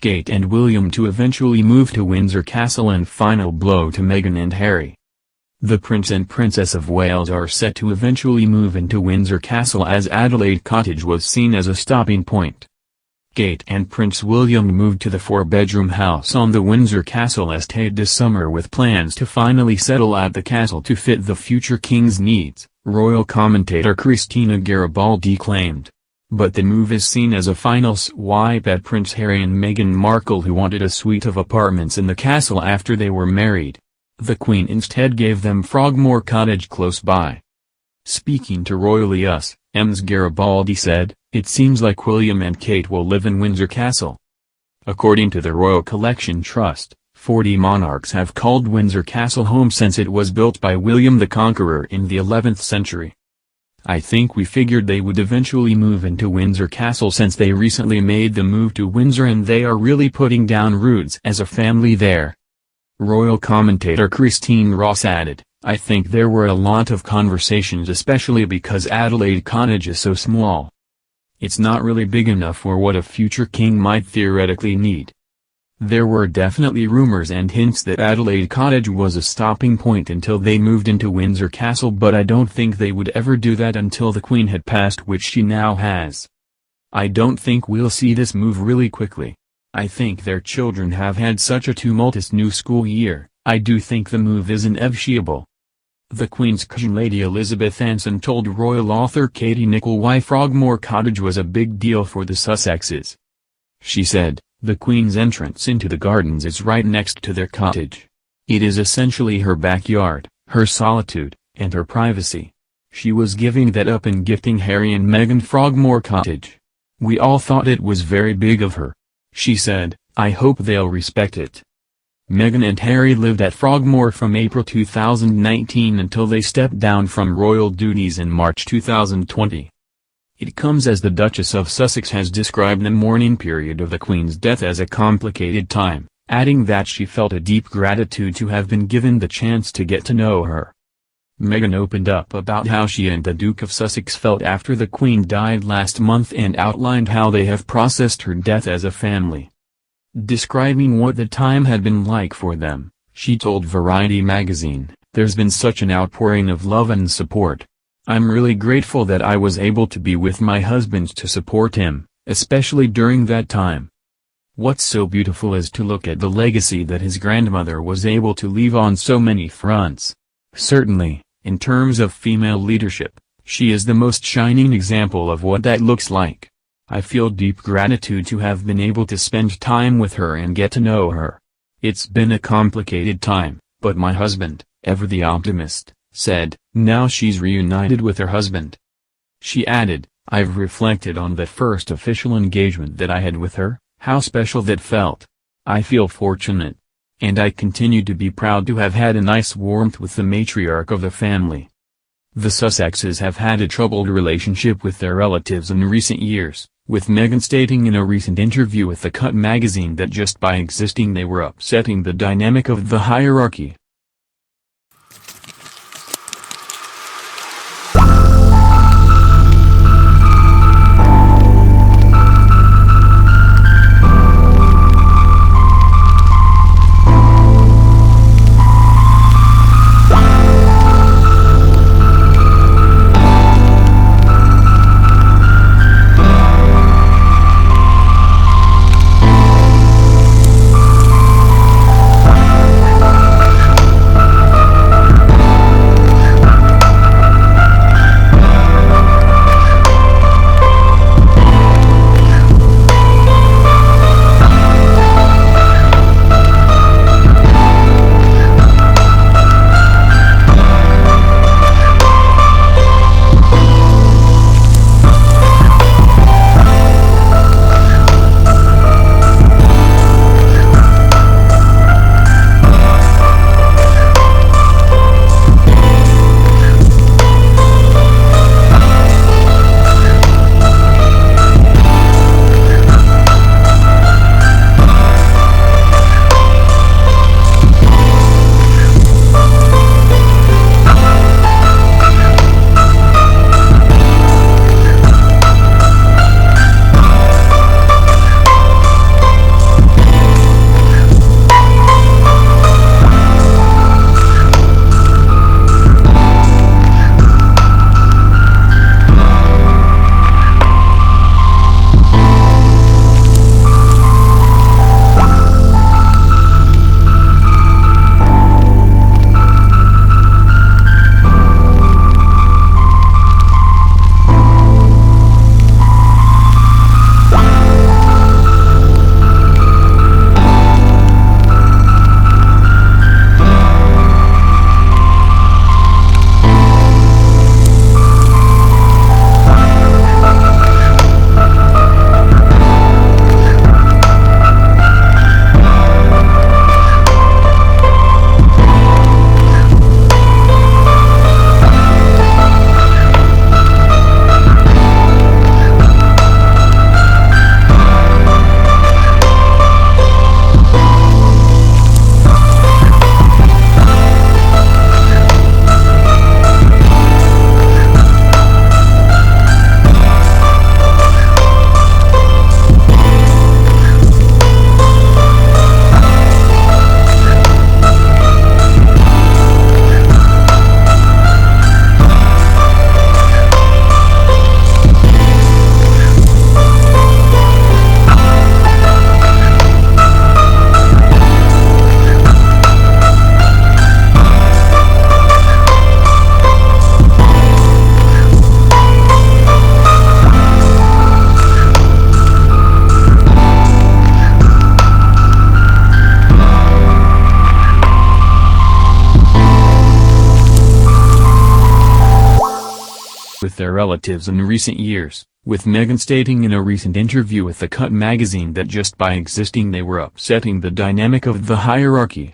Kate and William to eventually move to Windsor Castle, and final blow to Meghan and Harry. The Prince and Princess of Wales are set to eventually move into Windsor Castle, as Adelaide Cottage was seen as a stopping point. Kate and Prince William moved to the 4-bedroom house on the Windsor Castle estate this summer, with plans to finally settle at the castle to fit the future king's needs, royal commentator Christina Garibaldi claimed. But the move is seen as a final swipe at Prince Harry and Meghan Markle, who wanted a suite of apartments in the castle after they were married. The Queen instead gave them Frogmore Cottage close by. Speaking to Royally Us, Ms Garibaldi said, "It seems like William and Kate will live in Windsor Castle." According to the Royal Collection Trust, 40 monarchs have called Windsor Castle home since it was built by William the Conqueror in the 11th century. "I think we figured they would eventually move into Windsor Castle since they recently made the move to Windsor and they are really putting down roots as a family there." Royal commentator Christine Ross added, "I think there were a lot of conversations, especially because Adelaide Cottage is so small. It's not really big enough for what a future king might theoretically need." There were definitely rumors and hints that Adelaide Cottage was a stopping point until they moved into Windsor Castle, but I don't think they would ever do that until the Queen had passed, which she now has. "I don't think we'll see this move really quickly. I think their children have had such a tumultuous new school year. I do think the move is inevitable." The Queen's cousin Lady Elizabeth Anson told royal author Katie Nicholl why Frogmore Cottage was a big deal for the Sussexes. She said, "The Queen's entrance into the gardens is right next to their cottage. It is essentially her backyard, her solitude, and her privacy. She was giving that up in gifting Harry and Meghan Frogmore Cottage. We all thought it was very big of her." She said, "I hope they'll respect it." Meghan and Harry lived at Frogmore from April 2019 until they stepped down from royal duties in March 2020. It comes as the Duchess of Sussex has described the mourning period of the Queen's death as a complicated time, adding that she felt a deep gratitude to have been given the chance to get to know her. Meghan opened up about how she and the Duke of Sussex felt after the Queen died last month and outlined how they have processed her death as a family. Describing what the time had been like for them, she told Variety magazine, "There's been such an outpouring of love and support. I'm really grateful that I was able to be with my husband to support him, especially during that time. What's so beautiful is to look at the legacy that his grandmother was able to leave on so many fronts. Certainly, in terms of female leadership, she is the most shining example of what that looks like. I feel deep gratitude to have been able to spend time with her and get to know her. It's been a complicated time, but my husband, ever the optimist, said, now she's reunited with her husband." She added, "I've reflected on the first official engagement that I had with her, how special that felt. I feel fortunate. And I continue to be proud to have had a nice warmth with the matriarch of the family." The Sussexes have had a troubled relationship with their relatives in recent years, with Meghan stating in a recent interview with The Cut magazine that just by existing they were upsetting the dynamic of the hierarchy. their relatives in recent years, with Meghan stating in a recent interview with The Cut magazine that just by existing they were upsetting the dynamic of the hierarchy.